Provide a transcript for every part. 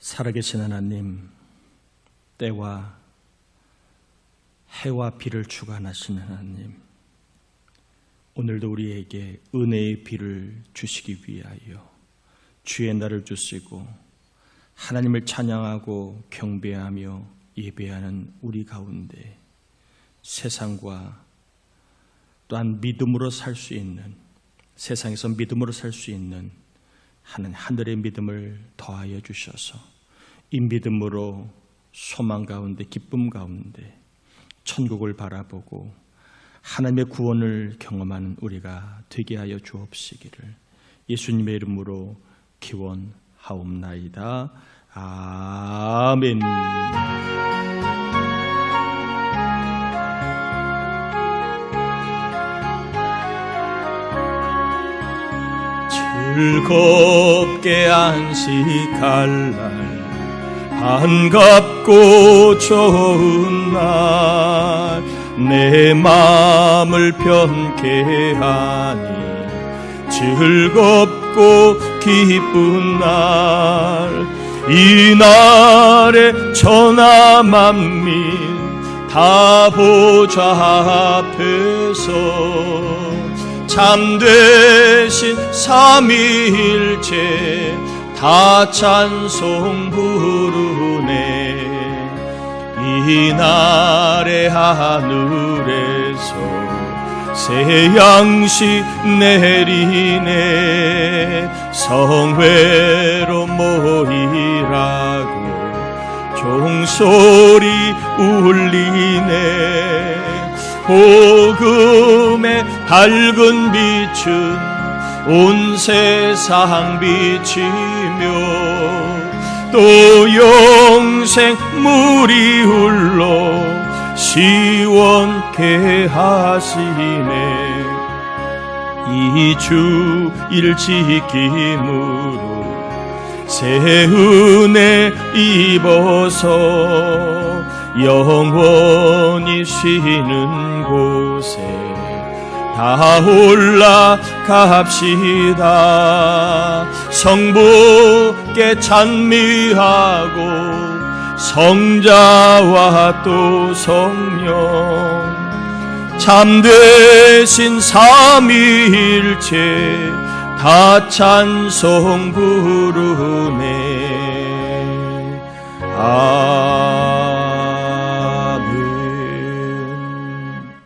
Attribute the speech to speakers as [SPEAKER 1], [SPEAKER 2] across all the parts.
[SPEAKER 1] 살아계신 하나님, 때와 해와 비를 주관하시는 하나님, 오늘도 우리에게 은혜의 비를 주시기 위하여 주의 날을 주시고 하나님을 찬양하고 경배하며 예배하는 우리 가운데 세상과 또한 믿음으로 살 수 있는, 세상에서 믿음으로 살 수 있는 하늘의 믿음을 더하여 주셔서 이 믿음으로 소망 가운데, 기쁨 가운데 천국을 바라보고 하나님의 구원을 경험하는 우리가 되게 하여 주옵시기를 예수님의 이름으로 기원하옵나이다. 아멘. 즐겁게 안식할 날, 반갑고 좋은 날, 내 마음을 편케 하니 즐겁고 기쁜 날, 이 날에 천하 만민 다 보좌 앞에서 참되신 삼위일체 다 찬송 부르네. 이 날의 하늘에서 새 양식 내리네. 성회로 모이라고 종소리 울리네. 복음의 밝은 빛은 온 세상 비치며 또 영생 물이 흘러 시원케 하시네. 이 주일 지킴으로 새 은혜 입어서 영원히 쉬는 곳에 다 올라갑시다. 성부께 찬미하고 성자와 또 성령 참되신 삼위일체 다 찬송 부르네. 아멘.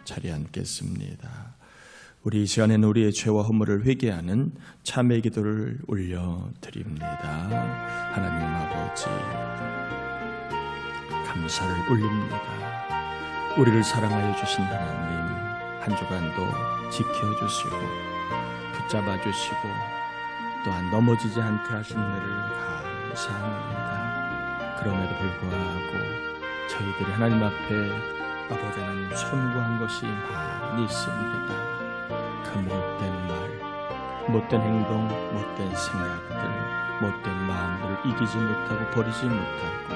[SPEAKER 1] 자리에 앉겠습니다. 우리 이 시간에는 우리의 죄와 허물을 회개하는 참회 기도를 올려드립니다. 하나님 아버지, 감사를 올립니다. 우리를 사랑하여 주신 하나님, 한 주간도 지켜주시고 붙잡아 주시고 또한 넘어지지 않게 하신 은혜를 감사합니다. 그럼에도 불구하고 저희들이 하나님 앞에 아버지 하나님 손구한 것이 많이 있습니다. 그 못된 말, 못된 행동, 못된 생각들, 못된 마음들을 이기지 못하고 버리지 못하고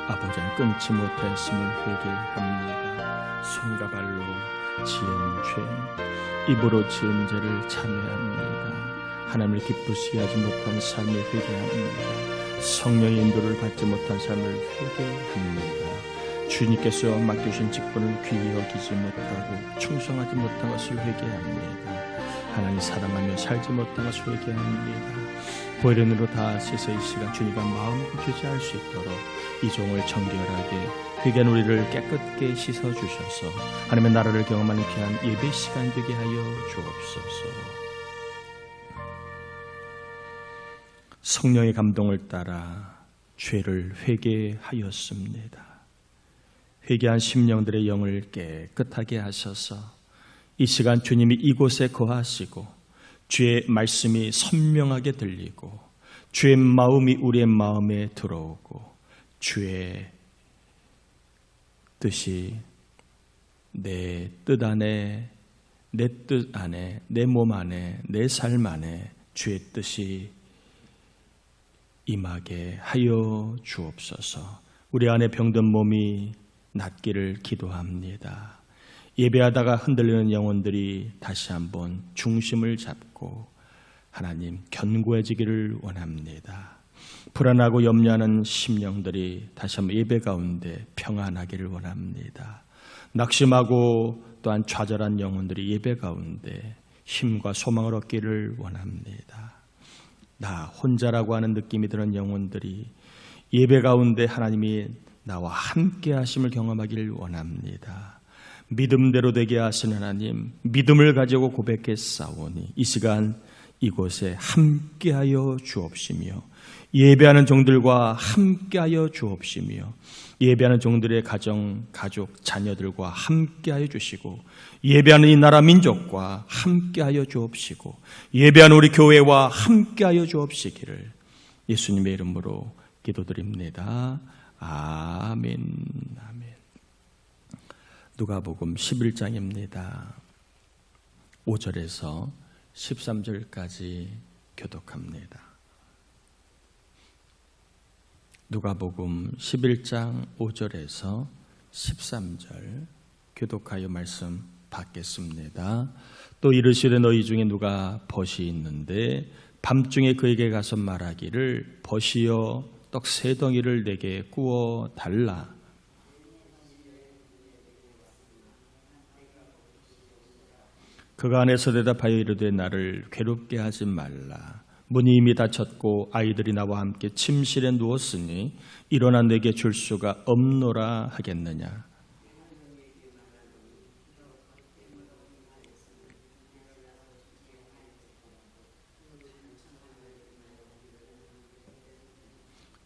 [SPEAKER 1] 아버지 하나님 끊지 못했음을 회개합니다. 손과 발로 지은 죄, 입으로 지은 죄를 참회합니다. 하나님을 기쁘시게 하지 못한 삶을 회개합니다. 성령의 인도를 받지 못한 삶을 회개합니다. 주님께서 맡겨주신 직분을 귀히 여기지 못하고 충성하지 못한 것을 회개합니다. 하나님 사랑하며 살지 못한 것을 회개합니다. 보혈의 눈으로 다 씻어 이 시간 주님과 마음을 교제할 수 있도록 이 종을 정결하게 회개한 우리를 깨끗게 씻어주셔서 하나님의 나라를 경험하는 귀한 예배 시간 되게 하여 주옵소서. 성령의 감동을 따라 죄를 회개하였습니다. 회개한 심령들의 영을 깨끗하게 하셔서 이 시간 주님이 이곳에 거하시고 주의 말씀이 선명하게 들리고 주의 마음이 우리의 마음에 들어오고 주의 뜻이 내 뜻 안에, 내 뜻 안에, 내 몸 안에, 내 삶 안에 주의 뜻이 임하게 하여 주옵소서. 우리 안에 병든 몸이 낫기를 기도합니다. 예배하다가 흔들리는 영혼들이 다시 한번 중심을 잡고 하나님 견고해지기를 원합니다. 불안하고 염려하는 심령들이 다시 한번 예배 가운데 평안하기를 원합니다. 낙심하고 또한 좌절한 영혼들이 예배 가운데 힘과 소망을 얻기를 원합니다. 나 혼자라고 하는 느낌이 드는 영혼들이 예배 가운데 하나님이 나와 함께 하심을 경험하기를 원합니다. 믿음대로 되게 하시는 하나님, 믿음을 가지고 고백했사오니 이 시간 이곳에 함께하여 주옵시며 예배하는 종들과 함께하여 주옵시며 예배하는 종들의 가정, 가족, 자녀들과 함께하여 주시고 예배하는 이 나라 민족과 함께하여 주옵시고 예배하는 우리 교회와 함께하여 주옵시기를 예수님의 이름으로 기도드립니다. 아멘. 아멘. 누가복음 11장입니다. 5절에서 13절까지 교독합니다. 누가복음 11장 5절에서 13절 교독하여 말씀 받겠습니다. 또 이르시되 너희 중에 누가 벗이 있는데 밤중에 그에게 가서 말하기를 벗이여 떡 3덩이를 내게 구워 달라. 그가 안에서 대답하여 이르되 나를 괴롭게 하지 말라. 문이 이미 닫혔고 아이들이 나와 함께 침실에 누웠으니 일어나 내게 줄 수가 없노라 하겠느냐.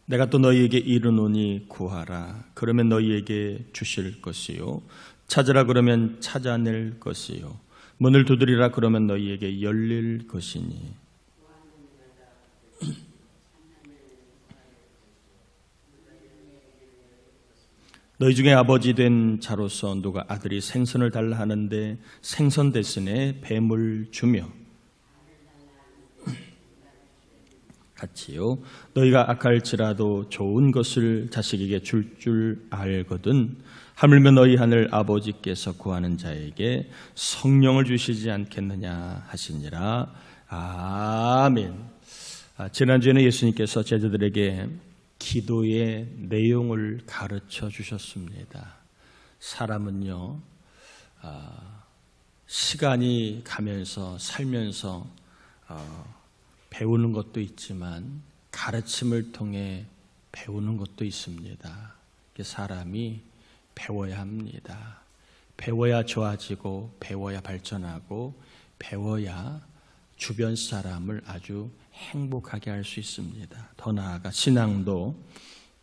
[SPEAKER 1] 내가 또 너희에게 이르노니 구하라. 그러면 너희에게 주실 것이요. 찾으라 그러면 찾아낼 것이요. 문을 두드리라 그러면 너희에게 열릴 것이니. 너희 중에 아버지 된 자로서 누가 아들이 생선을 달라 하는데 생선 대신에 뱀을 주며 같이요. 너희가 악할지라도 좋은 것을 자식에게 줄 알거든 하물며 너희 하늘 아버지께서 구하는 자에게 성령을 주시지 않겠느냐 하시니라. 아멘. 지난주에는 예수님께서 제자들에게 기도의 내용을 가르쳐 주셨습니다. 사람은요, 시간이 가면서 살면서 배우는 것도 있지만 가르침을 통해 배우는 것도 있습니다. 사람이 배워야 합니다. 배워야 좋아지고 배워야 발전하고 배워야 주변 사람을 아주 행복하게 할 수 있습니다. 더 나아가 신앙도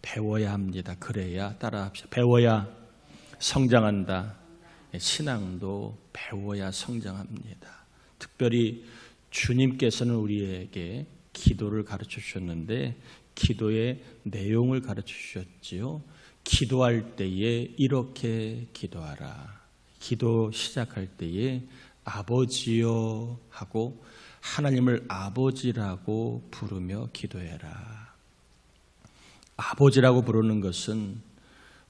[SPEAKER 1] 배워야 합니다. 그래야 따라합시다. 배워야 성장한다. 신앙도 배워야 성장합니다. 특별히 주님께서는 우리에게 기도를 가르쳐 주셨는데 기도의 내용을 가르쳐 주셨지요. 기도할 때에 이렇게 기도하라. 기도 시작할 때에 아버지여 하고 하나님을 아버지라고 부르며 기도해라. 아버지라고 부르는 것은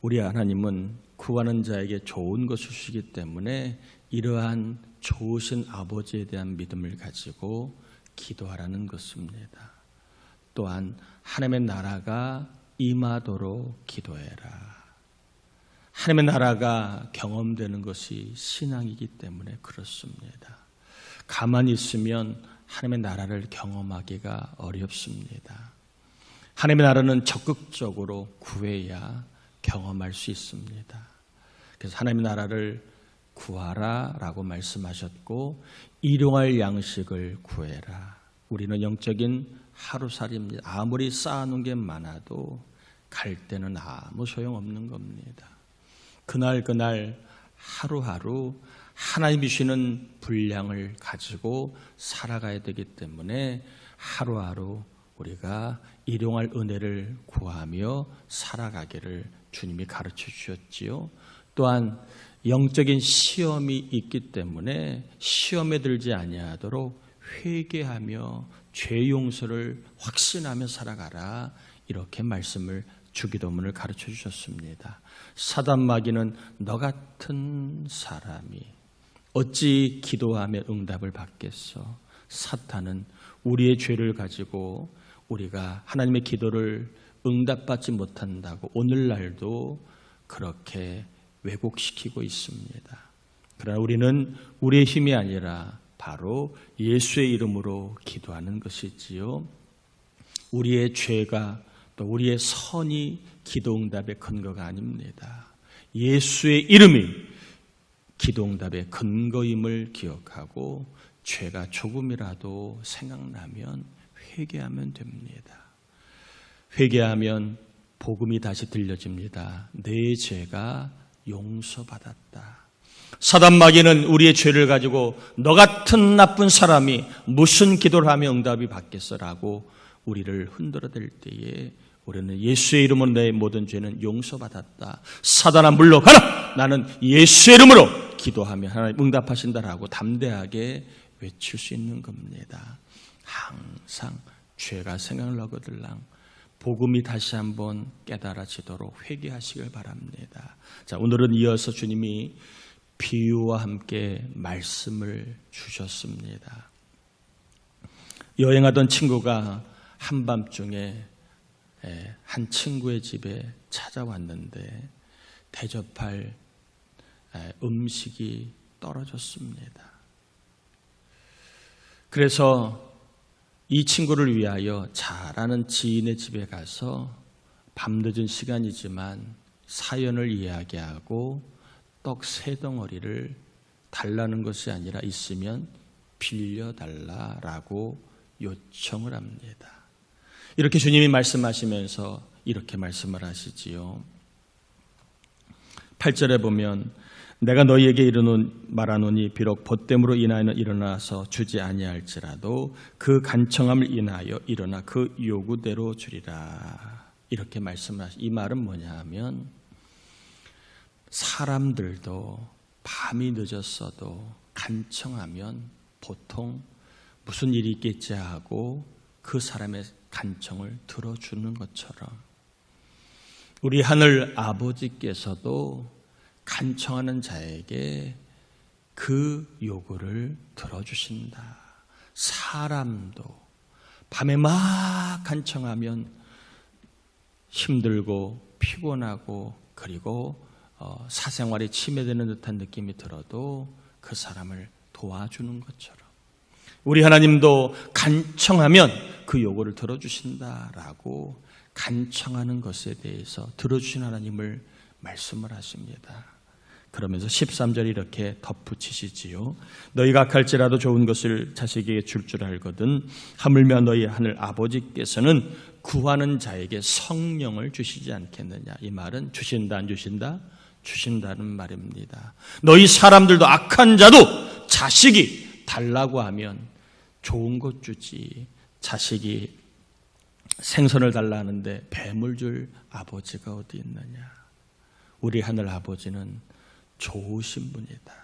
[SPEAKER 1] 우리 하나님은 구하는 자에게 좋은 것을 주시기 때문에 이러한 좋으신 아버지에 대한 믿음을 가지고 기도하라는 것입니다. 또한 하나님의 나라가 임하도록 기도해라. 하나님의 나라가 경험되는 것이 신앙이기 때문에 그렇습니다. 가만히 있으면 하나님의 나라를 경험하기가 어렵습니다. 하나님의 나라는 적극적으로 구해야 경험할 수 있습니다. 그래서 하나님의 나라를 구하라 라고 말씀하셨고 일용할 양식을 구해라. 우리는 영적인 하루살이입니다. 아무리 쌓아놓은 게 많아도 갈 때는 아무 소용없는 겁니다. 그날 하루하루 하나님이 주시는 분량을 가지고 살아가야 되기 때문에 하루하루 우리가 일용할 은혜를 구하며 살아가기를 주님이 가르쳐 주셨지요. 또한 영적인 시험이 있기 때문에 시험에 들지 아니하도록 회개하며 죄 용서를 확신하며 살아가라. 이렇게 말씀을 주기도문을 가르쳐 주셨습니다. 사단마귀는 너 같은 사람이 어찌 기도하며 응답을 받겠어. 사탄은 우리의 죄를 가지고 우리가 하나님의 기도를 응답받지 못한다고 오늘날도 그렇게 왜곡시키고 있습니다. 그러나 우리는 우리의 힘이 아니라 바로 예수의 이름으로 기도하는 것이지요. 우리의 죄가 또 우리의 선이 기도응답의 근거가 아닙니다. 예수의 이름이 기도응답의 근거임을 기억하고 죄가 조금이라도 생각나면 회개하면 됩니다. 회개하면 복음이 다시 들려집니다. 내 죄가 용서받았다. 사단 마귀는 우리의 죄를 가지고 너 같은 나쁜 사람이 무슨 기도를 하면 응답이 받겠어라고 우리를 흔들어댈 때에 우리는 예수의 이름으로 내 모든 죄는 용서받았다. 사단아 물러가라. 나는 예수의 이름으로 기도하면 하나님 응답하신다라고 담대하게 외칠 수 있는 겁니다. 항상 죄가 생각나거들랑 복음이 다시 한번 깨달아지도록 회개하시길 바랍니다. 자, 오늘은 이어서 주님이 비유와 함께 말씀을 주셨습니다. 여행하던 친구가 한밤중에 한 친구의 집에 찾아왔는데 대접할 음식이 떨어졌습니다. 그래서 이 친구를 위하여 잘 아는 지인의 집에 가서 밤늦은 시간이지만 사연을 이야기하고 떡 3덩어리를 달라는 것이 아니라 있으면 빌려달라라고 요청을 합니다. 이렇게 주님이 말씀하시면서 이렇게 말씀을 하시지요. 8절에 보면 내가 너희에게 말하노니 비록 벗됨으로 인하여 일어나서 주지 아니할지라도 그 간청함을 인하여 일어나 그 요구대로 주리라. 이렇게 말씀하시. 이 말은 뭐냐 하면 사람들도 밤이 늦었어도 간청하면 보통 무슨 일이 있겠지 하고 그 사람의 간청을 들어주는 것처럼 우리 하늘 아버지께서도 간청하는 자에게 그 요구를 들어주신다. 사람도 밤에 막 간청하면 힘들고 피곤하고 그리고 사생활이 침해되는 듯한 느낌이 들어도 그 사람을 도와주는 것처럼 우리 하나님도 간청하면 그 요구를 들어주신다라고 간청하는 것에 대해서 들어주신 하나님을 말씀을 하십니다. 그러면서 13절 이렇게 덧붙이시지요. 너희가 악할지라도 좋은 것을 자식에게 줄 줄 알거든 하물며 너희 하늘 아버지께서는 구하는 자에게 성령을 주시지 않겠느냐. 이 말은 주신다 안 주신다? 주신다는 말입니다. 너희 사람들도 악한 자도 자식이 달라고 하면 좋은 것 주지. 자식이 생선을 달라 하는데 뱀을 줄 아버지가 어디 있느냐. 우리 하늘 아버지는 좋으신 분이다.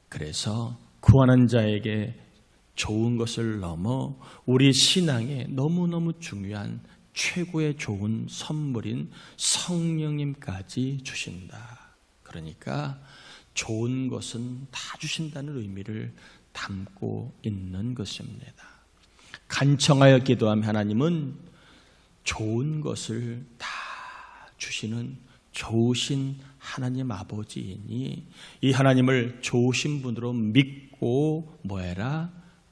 [SPEAKER 1] 그래서 구하는 자에게 좋은 것을 넘어 우리 신앙에 너무너무 중요한 최고의 좋은 선물인 성령님까지 주신다. 그러니까 좋은 것은 다 주신다는 의미를 담고 있는 것입니다. 간청하여 기도하면 하나님은 좋은 것을 다 주시는 좋으신 하나님 아버지이니 이 하나님을 좋으신 분으로 믿고 뭐해라?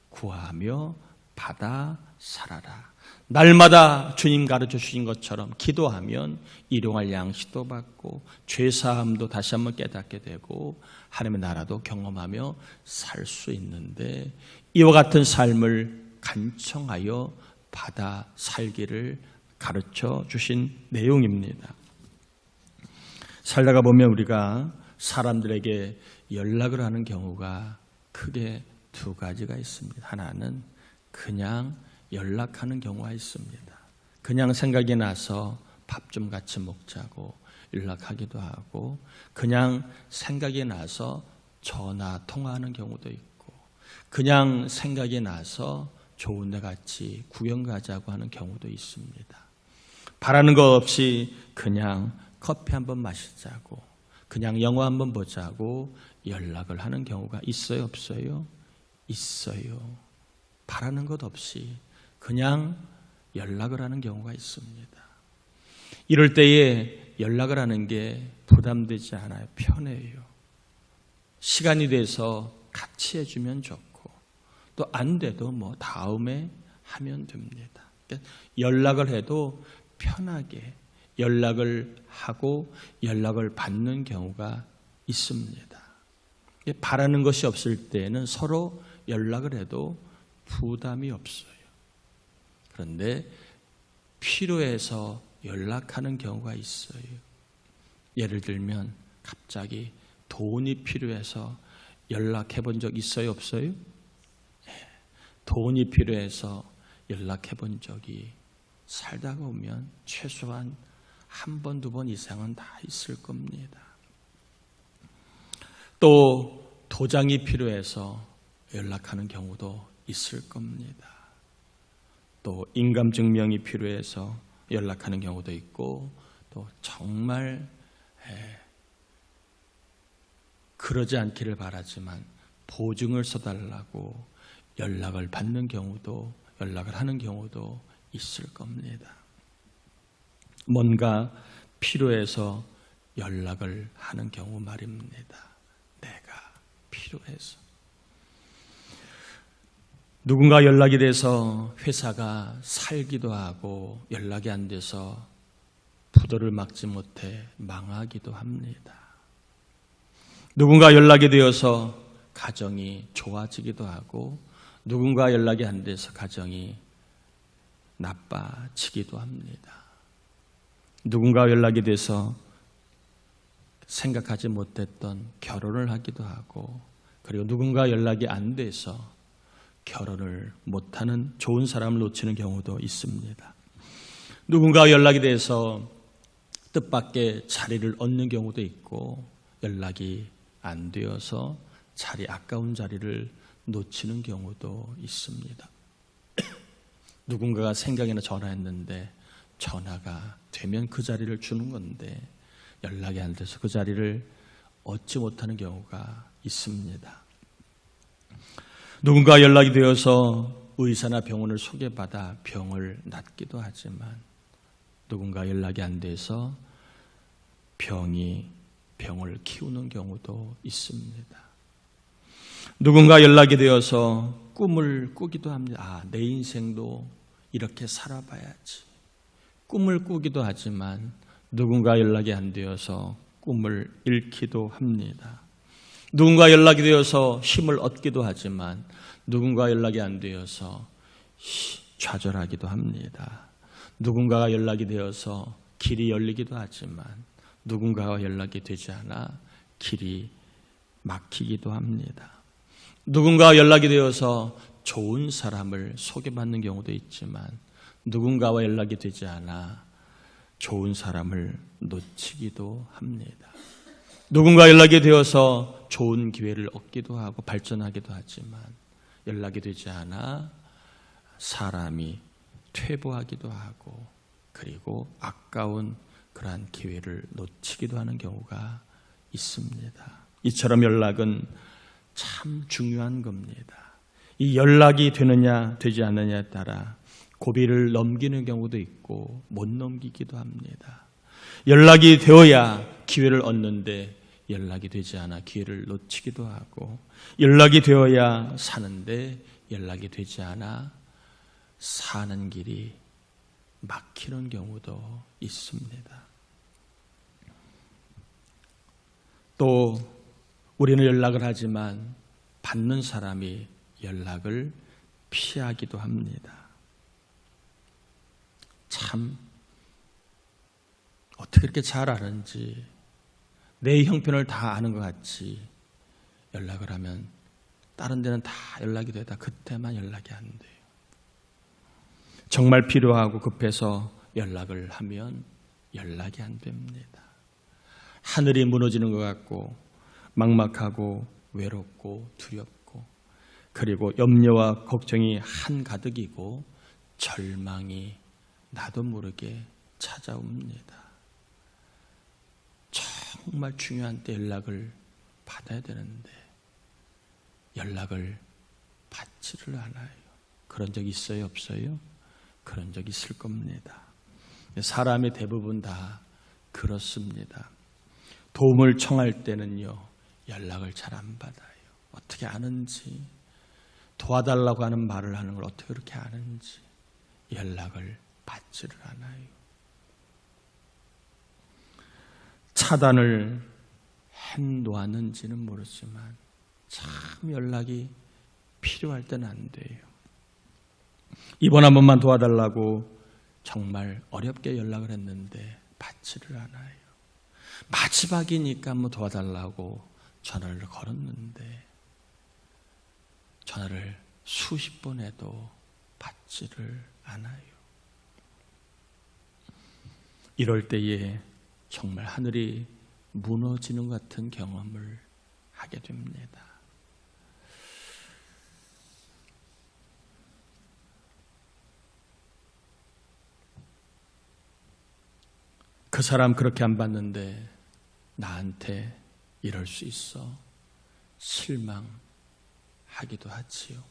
[SPEAKER 1] 구하며 받아 살아라. 날마다 주님 가르쳐 주신 것처럼 기도하면 일용할 양식도 받고 죄사함도 다시 한번 깨닫게 되고 하나님의 나라도 경험하며 살 수 있는데 이와 같은 삶을 간청하여 받아 살기를 가르쳐 주신 내용입니다. 살다가 보면 우리가 사람들에게 연락을 하는 경우가 크게 2가지가 있습니다. 하나는 그냥 연락하는 경우가 있습니다. 그냥 생각이 나서 밥 좀 같이 먹자고 연락하기도 하고 그냥 생각이 나서 전화 통화하는 경우도 있고 그냥 생각이 나서 좋은 데 같이 구경 가자고 하는 경우도 있습니다. 바라는 것 없이 그냥 커피 한번 마시자고 그냥 영화 한번 보자고 연락을 하는 경우가 있어요 없어요? 있어요. 바라는 것 없이 그냥 연락을 하는 경우가 있습니다. 이럴 때에 연락을 하는 게 부담되지 않아요. 편해요. 시간이 돼서 같이 해주면 좋고 또 안 돼도 뭐 다음에 하면 됩니다. 그러니까 연락을 해도 편하게 연락을 하고 연락을 받는 경우가 있습니다. 바라는 것이 없을 때는 서로 연락을 해도 부담이 없어요. 그런데 필요해서 연락하는 경우가 있어요. 예를 들면 갑자기 돈이 필요해서 연락해 본 적 있어요? 없어요? 돈이 필요해서 연락해 본 적이 살다가 보면 최소한 한 번, 두 번 이상은 다 있을 겁니다. 또 도장이 필요해서 연락하는 경우도 있을 겁니다. 또 인감증명이 필요해서 연락하는 경우도 있고 또 정말 그러지 않기를 바라지만 보증을 써달라고 연락을 받는 경우도 연락을 하는 경우도 있을 겁니다. 뭔가 필요해서 연락을 하는 경우 말입니다. 내가 필요해서. 누군가 연락이 돼서 회사가 살기도 하고 연락이 안 돼서 부도를 막지 못해 망하기도 합니다. 누군가 연락이 되어서 가정이 좋아지기도 하고 누군가 연락이 안 돼서 가정이 나빠지기도 합니다. 누군가 연락이 돼서 생각하지 못했던 결혼을 하기도 하고 그리고 누군가 연락이 안 돼서 결혼을 못하는 좋은 사람을 놓치는 경우도 있습니다. 누군가 연락이 돼서 뜻밖의 자리를 얻는 경우도 있고 연락이 안 되어서 아까운 자리를 놓치는 경우도 있습니다. 누군가가 생각이나 전화했는데 전화가 되면 그 자리를 주는 건데 연락이 안 돼서 그 자리를 얻지 못하는 경우가 있습니다. 누군가 연락이 되어서 의사나 병원을 소개받아 병을 낫기도 하지만 누군가 연락이 안 돼서 병을 키우는 경우도 있습니다. 누군가 연락이 되어서 꿈을 꾸기도 합니다. 내 인생도 이렇게 살아봐야지. 꿈을 꾸기도 하지만 누군가 연락이 안 되어서 꿈을 잃기도 합니다. 누군가 연락이 되어서 힘을 얻기도 하지만 누군가 연락이 안 되어서 좌절하기도 합니다. 누군가가 연락이 되어서 길이 열리기도 하지만 누군가와 연락이 되지 않아 길이 막히기도 합니다. 누군가와 연락이 되어서 좋은 사람을 소개받는 경우도 있지만 누군가와 연락이 되지 않아 좋은 사람을 놓치기도 합니다. 누군가 연락이 되어서 좋은 기회를 얻기도 하고 발전하기도 하지만 연락이 되지 않아 사람이 퇴보하기도 하고 그리고 아까운 그러한 기회를 놓치기도 하는 경우가 있습니다. 이처럼 연락은 참 중요한 겁니다. 이 연락이 되느냐 되지 않느냐에 따라 고비를 넘기는 경우도 있고 못 넘기기도 합니다. 연락이 되어야 기회를 얻는데 연락이 되지 않아 기회를 놓치기도 하고 연락이 되어야 사는데 연락이 되지 않아 사는 길이 막히는 경우도 있습니다. 또 우리는 연락을 하지만 받는 사람이 연락을 피하기도 합니다. 참 어떻게 그렇게 잘 아는지 내 형편을 다 아는 것 같이 연락을 하면 다른 데는 다 연락이 되다 그때만 연락이 안 돼요. 정말 필요하고 급해서 연락을 하면 연락이 안 됩니다. 하늘이 무너지는 것 같고 막막하고 외롭고 두렵고 그리고 염려와 걱정이 한가득이고 절망이 나도 모르게 찾아옵니다. 정말 중요한 때 연락을 받아야 되는데 연락을 받지를 않아요. 그런 적 있어요? 없어요? 그런 적 있을 겁니다. 사람의 대부분 다 그렇습니다. 도움을 청할 때는요, 연락을 잘 안 받아요. 어떻게 아는지, 도와달라고 하는 말을 하는 걸 어떻게 그렇게 아는지 연락을 받지를 않아요. 차단을 해놓았는지는 모르지만 참 연락이 필요할 때는 안 돼요. 이번 한 번만 도와달라고 정말 어렵게 연락을 했는데 받지를 않아요. 마지막이니까 뭐 도와달라고 전화를 걸었는데 전화를 수십 번 해도 받지를 않아요. 이럴 때에 정말 하늘이 무너지는 것 같은 경험을 하게 됩니다. 그 사람 그렇게 안 받는데 나한테 이럴 수 있어 실망하기도 하지요.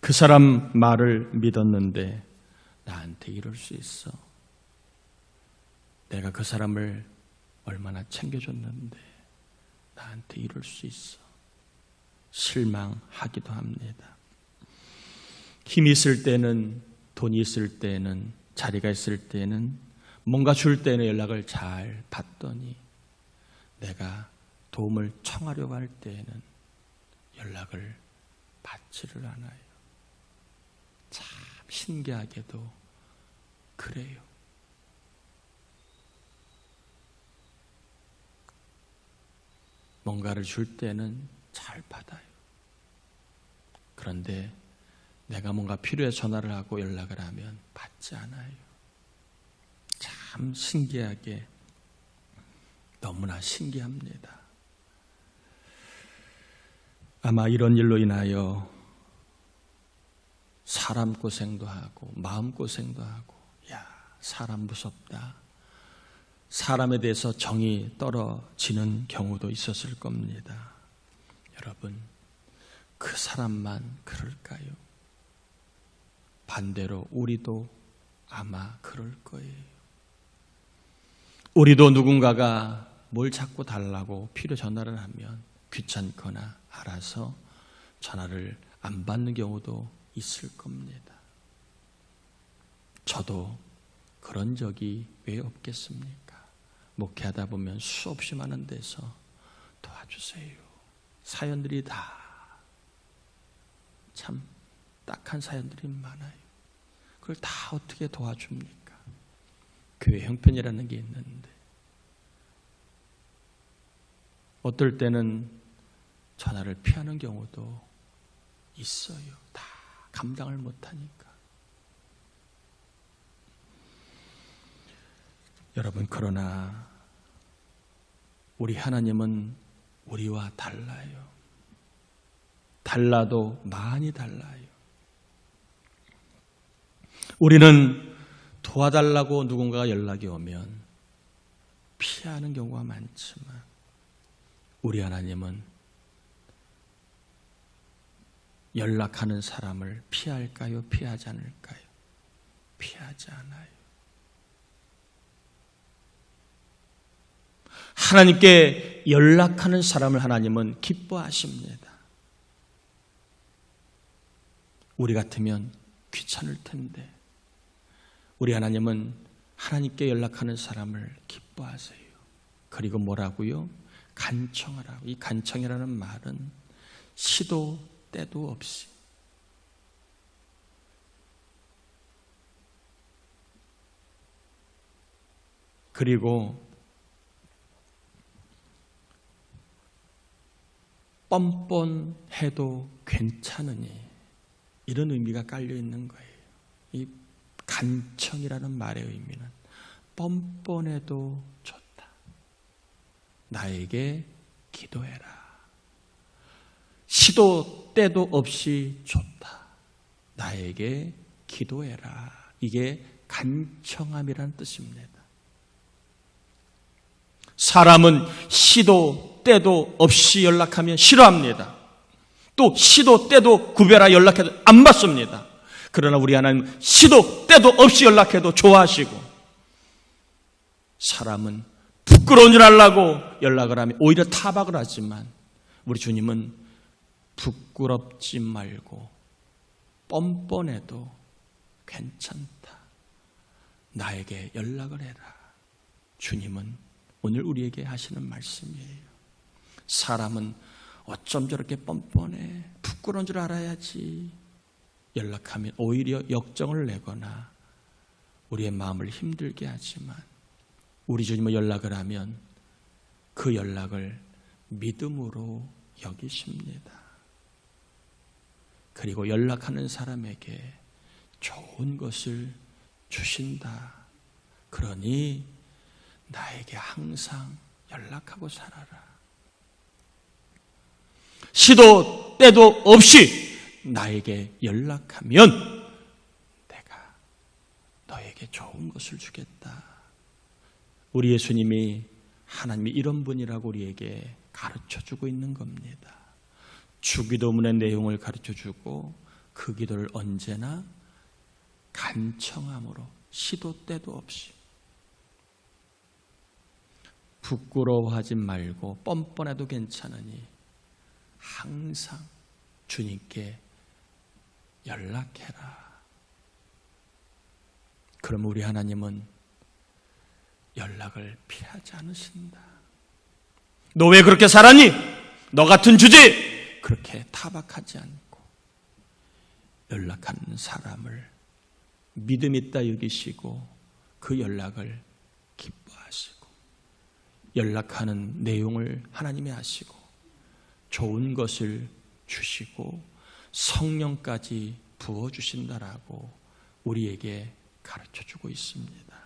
[SPEAKER 1] 그 사람 말을 믿었는데 나한테 이럴 수 있어. 내가 그 사람을 얼마나 챙겨줬는데 나한테 이럴 수 있어. 실망하기도 합니다. 힘이 있을 때는, 돈이 있을 때는, 자리가 있을 때는, 뭔가 줄 때는 연락을 잘 받더니 내가 도움을 청하려고 할 때에는 연락을 받지를 않아요. 참 신기하게도 그래요. 뭔가를 줄 때는 잘 받아요. 그런데 내가 뭔가 필요해 전화를 하고 연락을 하면 받지 않아요. 참 신기하게, 너무나 신기합니다. 아마 이런 일로 인하여 사람 고생도 하고 마음 고생도 하고, 야, 사람 무섭다, 사람에 대해서 정이 떨어지는 경우도 있었을 겁니다. 여러분, 그 사람만 그럴까요? 반대로 우리도 아마 그럴 거예요. 우리도 누군가가 뭘 자꾸 달라고 필요 전화를 하면 귀찮거나 알아서 전화를 안 받는 경우도 있을 겁니다. 저도 그런 적이 왜 없겠습니까? 목회하다 보면 수없이 많은 데서 도와주세요. 사연들이 다 참 딱한 사연들이 많아요. 그걸 다 어떻게 도와줍니까? 교회 형편이라는 게 있는데 어떨 때는 전화를 피하는 경우도 있어요. 다 감당을 못하니까. 여러분, 그러나 우리 하나님은 우리와 달라요. 달라도 많이 달라요. 우리는 도와달라고 누군가가 연락이 오면 피하는 경우가 많지만 우리 하나님은 연락하는 사람을 피할까요? 피하지 않을까요? 피하지 않아요. 하나님께 연락하는 사람을 하나님은 기뻐하십니다. 우리 같으면 귀찮을 텐데 우리 하나님은 하나님께 연락하는 사람을 기뻐하세요. 그리고 뭐라고요? 간청하라고. 이 간청이라는 말은 시도 때도 없이 그리고 뻔뻔해도 괜찮으니 이런 의미가 깔려 있는 거예요. 이 간청이라는 말의 의미는 뻔뻔해도 좋다. 나에게 기도해라. 시도 때도 없이 좋다. 나에게 기도해라. 이게 간청함이라는 뜻입니다. 사람은 시도 때도 없이 연락하면 싫어합니다. 또 시도 때도 구별하 연락해도 안 받습니다. 그러나 우리 하나님 시도 때도 없이 연락해도 좋아하시고, 사람은 부끄러운 줄 알라고 연락을 하면 오히려 타박을 하지만 우리 주님은 부끄럽지 말고 뻔뻔해도 괜찮다, 나에게 연락을 해라. 주님은 오늘 우리에게 하시는 말씀이에요. 사람은 어쩜 저렇게 뻔뻔해, 부끄러운 줄 알아야지 연락하면 오히려 역정을 내거나 우리의 마음을 힘들게 하지만, 우리 주님은 연락을 하면 그 연락을 믿음으로 여기십니다. 그리고 연락하는 사람에게 좋은 것을 주신다. 그러니 나에게 항상 연락하고 살아라. 시도 때도 없이 나에게 연락하면 내가 너에게 좋은 것을 주겠다. 우리 예수님이 하나님이 이런 분이라고 우리에게 가르쳐주고 있는 겁니다. 주기도문의 내용을 가르쳐주고 그 기도를 언제나 간청함으로 시도 때도 없이, 부끄러워하지 말고 뻔뻔해도 괜찮으니 항상 주님께 연락해라. 그럼 우리 하나님은 연락을 피하지 않으신다. 너 왜 그렇게 살았니? 너 같은 주제! 그렇게 타박하지 않고 연락하는 사람을 믿음 있다 여기시고 그 연락을 기뻐하시고, 연락하는 내용을 하나님이 아시고 좋은 것을 주시고 성령까지 부어주신다라고 우리에게 가르쳐주고 있습니다.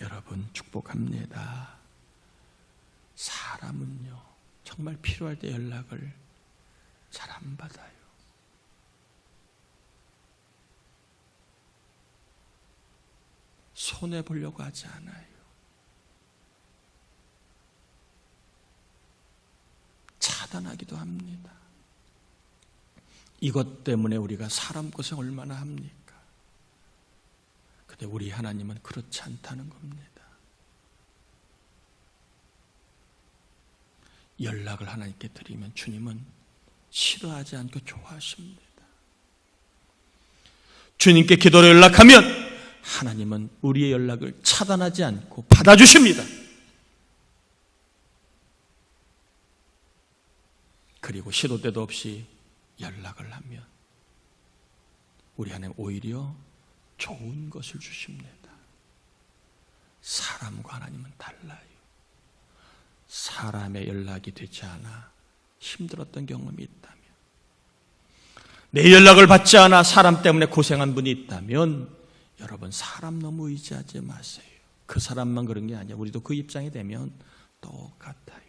[SPEAKER 1] 여러분 축복합니다. 사람은요, 정말 필요할 때 연락을 잘 안 받아요. 손해보려고 하지 않아요. 차단하기도 합니다. 이것 때문에 우리가 사람 고생 얼마나 합니까? 근데 우리 하나님은 그렇지 않다는 겁니다. 연락을 하나님께 드리면 주님은 싫어하지 않고 좋아하십니다. 주님께 기도로 연락하면 하나님은 우리의 연락을 차단하지 않고 받아주십니다. 그리고 시도 때도 없이 연락을 하면 우리 안에 오히려 좋은 것을 주십니다. 사람과 하나님은 달라요. 사람의 연락이 되지 않아 힘들었던 경험이 있다면, 내 연락을 받지 않아 사람 때문에 고생한 분이 있다면, 여러분 사람 너무 의지하지 마세요. 그 사람만 그런 게 아니야. 우리도 그 입장이 되면 똑같아요.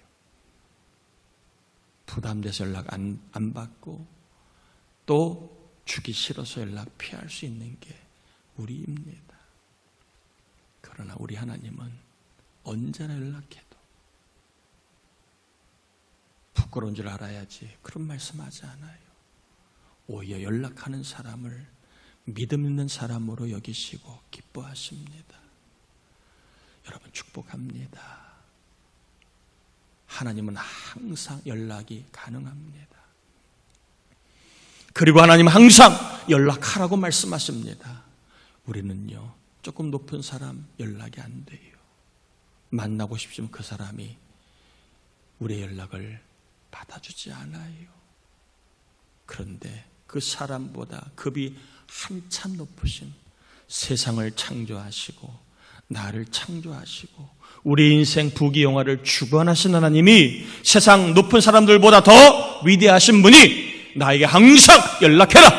[SPEAKER 1] 부담돼서 연락 안 받고 또 주기 싫어서 연락 피할 수 있는 게 우리입니다. 그러나 우리 하나님은 언제나 연락해도 부끄러운 줄 알아야지 그런 말씀하지 않아요. 오히려 연락하는 사람을 믿음 있는 사람으로 여기시고 기뻐하십니다. 여러분 축복합니다. 하나님은 항상 연락이 가능합니다. 그리고 하나님은 항상 연락하라고 말씀하십니다. 우리는요, 조금 높은 사람 연락이 안 돼요. 만나고 싶지만 그 사람이 우리의 연락을 받아주지 않아요. 그런데 그 사람보다 급이 한참 높으신 세상을 창조하시고 나를 창조하시고 우리 인생 부귀영화를 주관하신 하나님이 세상 높은 사람들보다 더 위대하신 분이 나에게 항상 연락해라.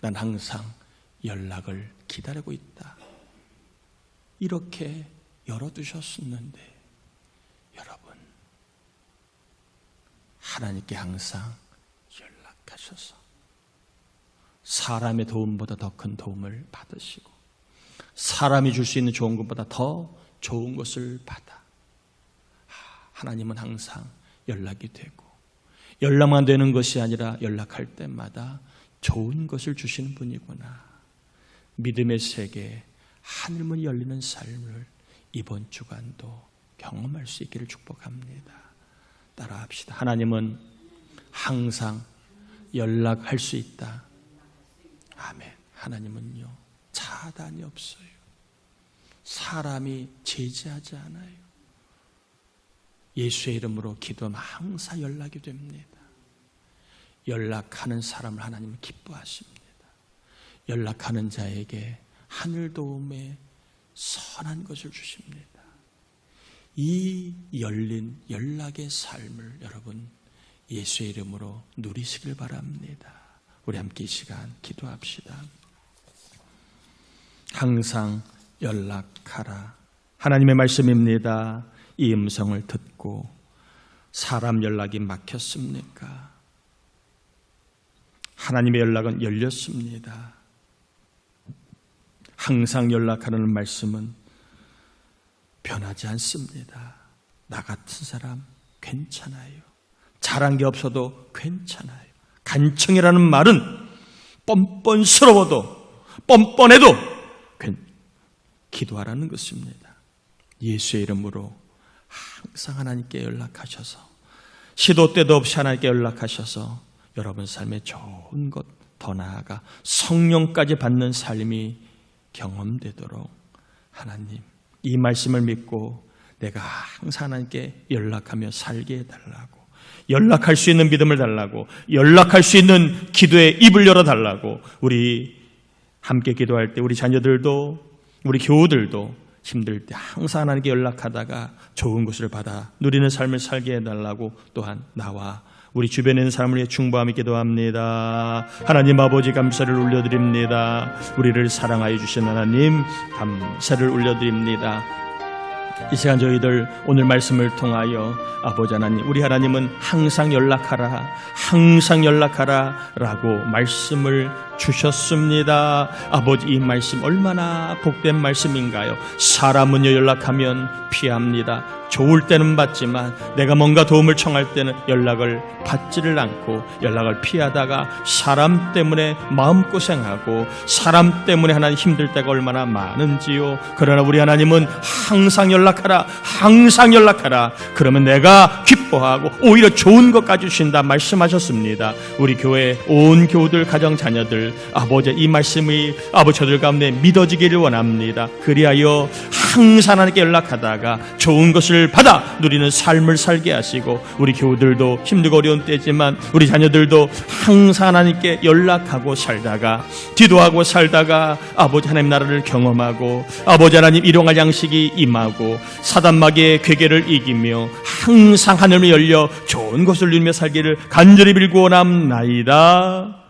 [SPEAKER 1] 난 항상 연락을 기다리고 있다. 이렇게 열어두셨었는데, 여러분 하나님께 항상 연락하셔서 사람의 도움보다 더 큰 도움을 받으시고 사람이 줄 수 있는 좋은 것보다 더 좋은 것을 받아 하나님은 항상 연락이 되고 연락만 되는 것이 아니라 연락할 때마다 좋은 것을 주시는 분이구나. 믿음의 세계, 하늘문이 열리는 삶을 이번 주간도 경험할 수 있기를 축복합니다. 따라합시다. 하나님은 항상 연락할 수 있다. 아멘. 하나님은요, 차단이 없어요. 사람이 제지하지 않아요. 예수의 이름으로 기도하면 항상 연락이 됩니다. 연락하는 사람을 하나님은 기뻐하십니다. 연락하는 자에게 하늘 도움에 선한 것을 주십니다. 이 열린 연락의 삶을 여러분 예수의 이름으로 누리시길 바랍니다. 우리 함께 이 시간 기도합시다. 항상 연락하라. 하나님의 말씀입니다. 이 음성을 듣고 사람 연락이 막혔습니까? 하나님의 연락은 열렸습니다. 항상 연락하라는 말씀은 변하지 않습니다. 나 같은 사람 괜찮아요. 잘한 게 없어도 괜찮아요. 간청이라는 말은 뻔뻔스러워도 뻔뻔해도 기도하라는 것입니다. 예수의 이름으로 항상 하나님께 연락하셔서 시도 때도 없이 하나님께 연락하셔서 여러분 삶에 좋은 것 더 나아가 성령까지 받는 삶이 경험되도록 하나님 이 말씀을 믿고 내가 항상 하나님께 연락하며 살게 해달라고, 연락할 수 있는 믿음을 달라고, 연락할 수 있는 기도의 입을 열어달라고, 우리 함께 기도할 때 우리 자녀들도 우리 교우들도 힘들 때 항상 하나님께 연락하다가 좋은 것을 받아 누리는 삶을 살게 해달라고, 또한 나와 우리 주변에 있는 사람을 위해 충고하며 기도합니다. 하나님 아버지 감사를 올려드립니다. 우리를 사랑하여 주신 하나님 감사를 올려드립니다. 이 시간 저희들 오늘 말씀을 통하여 아버지 하나님, 우리 하나님은 항상 연락하라, 항상 연락하라 라고 말씀을 주셨습니다. 아버지, 이 말씀 얼마나 복된 말씀인가요? 사람은요 연락하면 피합니다. 좋을 때는 받지만 내가 뭔가 도움을 청할 때는 연락을 받지를 않고 연락을 피하다가 사람 때문에 마음고생하고 사람 때문에 하나님 힘들 때가 얼마나 많은지요. 그러나 우리 하나님은 항상 연락하라, 항상 연락하라. 그러면 내가 기뻐하고 오히려 좋은 것까지 주신다 말씀하셨습니다. 우리 교회 온 교우들, 가정, 자녀들 아버지 이 말씀이 아버지 저들 가운데 믿어지기를 원합니다. 그리하여 항상 하나님께 연락하다가 좋은 것을 받아 누리는 삶을 살게 하시고, 우리 교우들도 힘들고 어려운 때지만 우리 자녀들도 항상 하나님께 연락하고 살다가 기도하고 살다가 아버지 하나님 나라를 경험하고 아버지 하나님 일용할 양식이 임하고 사단마귀의 괴계를 이기며 항상 하늘이 열려 좋은 것을 누리며 살기를 간절히 빌고 원합나이다.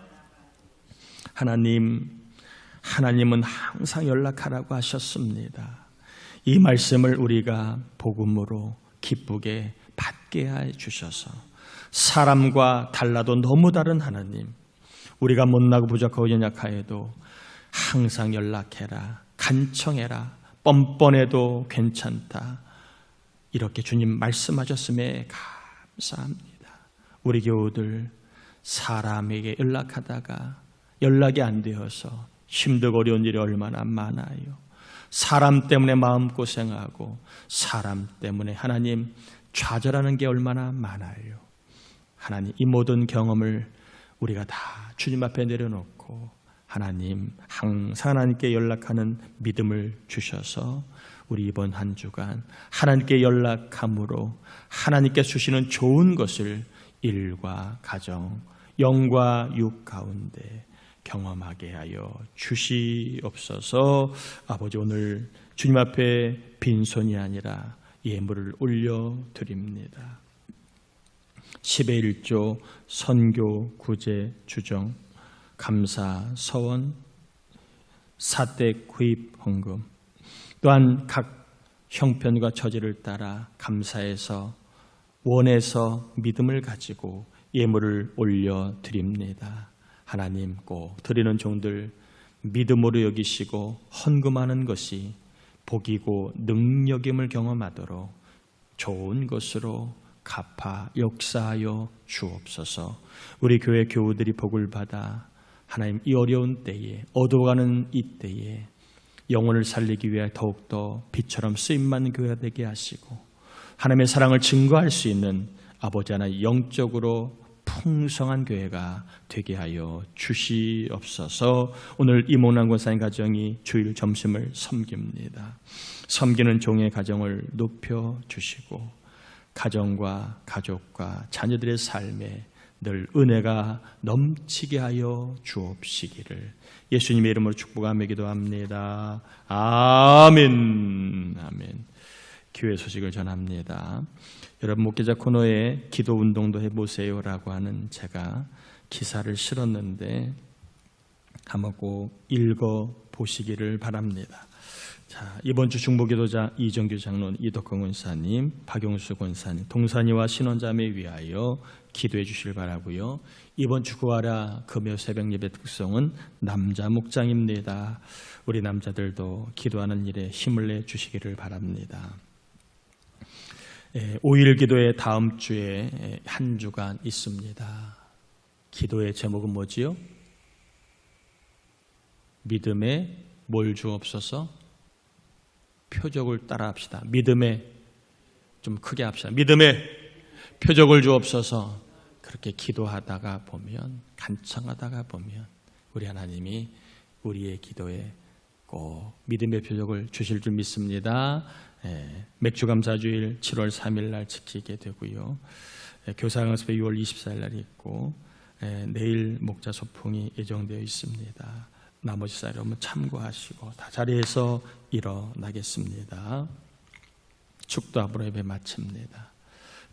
[SPEAKER 1] 하나님은 항상 연락하라고 하셨습니다. 이 말씀을 우리가 복음으로 기쁘게 받게 해 주셔서 사람과 달라도 너무 다른 하나님, 우리가 못나고 부족하고 연약하여도 항상 연락해라, 간청해라, 뻔뻔해도 괜찮다, 이렇게 주님 말씀하셨음에 감사합니다. 우리 교우들 사람에게 연락하다가 연락이 안 되어서 힘들고 어려운 일이 얼마나 많아요. 사람 때문에 마음고생하고 사람 때문에 하나님 좌절하는 게 얼마나 많아요. 하나님 이 모든 경험을 우리가 다 주님 앞에 내려놓고 하나님 항상 하나님께 연락하는 믿음을 주셔서 우리 이번 한 주간 하나님께 연락함으로 하나님께 주시는 좋은 것을 일과 가정, 영과 육 가운데 경험하게 하여 주시옵소서. 아버지 오늘 주님 앞에 빈손이 아니라 예물을 올려드립니다. 10의 1조 선교 구제 주정 감사 서원 사댁 구입 헌금, 또한 각 형편과 처지를 따라 감사해서 원해서 믿음을 가지고 예물을 올려드립니다. 하나님 꼭 드리는 종들 믿음으로 여기시고 헌금하는 것이 복이고 능력임을 경험하도록 좋은 것으로 갚아 역사하여 주옵소서. 우리 교회 교우들이 복을 받아 하나님 이 어려운 때에, 어두워가는 이 때에 영혼을 살리기 위해 더욱더 빛처럼 쓰임받는 교회가 되게 하시고 하나님의 사랑을 증거할 수 있는 아버지 하나님 영적으로 풍성한 교회가 되게 하여 주시옵소서. 오늘 이몽란 권사님 가정이 주일 점심을 섬깁니다. 섬기는 종의 가정을 높여주시고 가정과 가족과 자녀들의 삶에 늘 은혜가 넘치게 하여 주옵시기를 예수님의 이름으로 축복하며 기도합니다. 아멘. 아멘. 교회 소식을 전합니다. 여러분, 목회자 코너에 기도 운동도 해보세요라고 하는 제가 기사를 실었는데 한번 꼭 읽어보시기를 바랍니다. 자, 이번 주 중보기도자 이정규 장로는 이덕헌 권사님, 박용수 권사님, 동산이와 신원자매 위하여 기도해 주시길 바라고요. 이번 주 구하라 금요 새벽 예배 특성은 남자 목장입니다. 우리 남자들도 기도하는 일에 힘을 내 주시기를 바랍니다. 5일 기도의 다음 주에 한 주간 있습니다. 기도의 제목은 뭐지요? 믿음에 뭘 주옵소서? 표적을 따라 합시다. 믿음에 좀 크게 합시다. 믿음에 표적을 주옵소서. 그렇게 기도하다가 보면, 간청하다가 보면 우리 하나님이 우리의 기도에 꼭 믿음의 표적을 주실 줄 믿습니다. 맥주감사주일 7월 3일 날 지키게 되고요. 교사강습회 6월 24일 날 있고 내일 목자 소풍이 예정되어 있습니다. 나머지 사례 한번 참고하시고 다 자리에서 일어나겠습니다. 축도합으로 예배 마칩니다.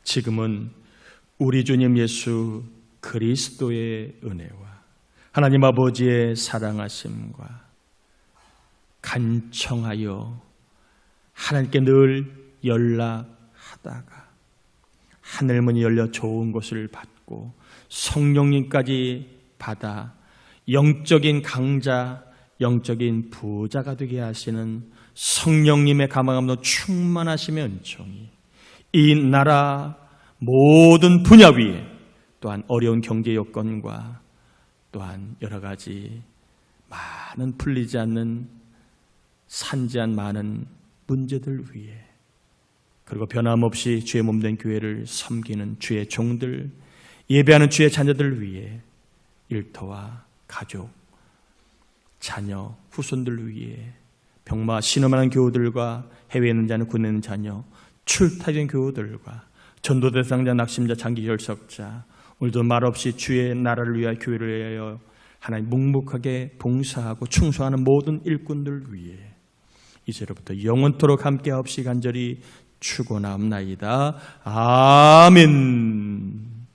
[SPEAKER 1] 지금은 우리 주님 예수 그리스도의 은혜와 하나님 아버지의 사랑하심과 간청하여 하나님께 늘 연락하다가 하늘문이 열려 좋은 것을 받고 성령님까지 받아 영적인 강자, 영적인 부자가 되게 하시는 성령님의 가망함으로 충만하시며 은총이 이 나라 모든 분야 위에 또한 어려운 경제 여건과 또한 여러 가지 많은 풀리지 않는 산지한 많은 문제들 위에 그리고 변함없이 주의 몸된 교회를 섬기는 주의 종들, 예배하는 주의 자녀들 위해 일터와 가족, 자녀, 후손들 위해 병마 신음하는 교우들과 해외에 있는 자는 군에 있는 자녀, 출타된 교우들과 전도 대상자, 낙심자, 장기 결석자 오늘도 말없이 주의 나라를 위하여 교회를 위하여 하나님 묵묵하게 봉사하고 충성하는 모든 일꾼들 위해 이제로부터 영원토록 함께하옵시 간절히 축원하옵나이다. 아멘.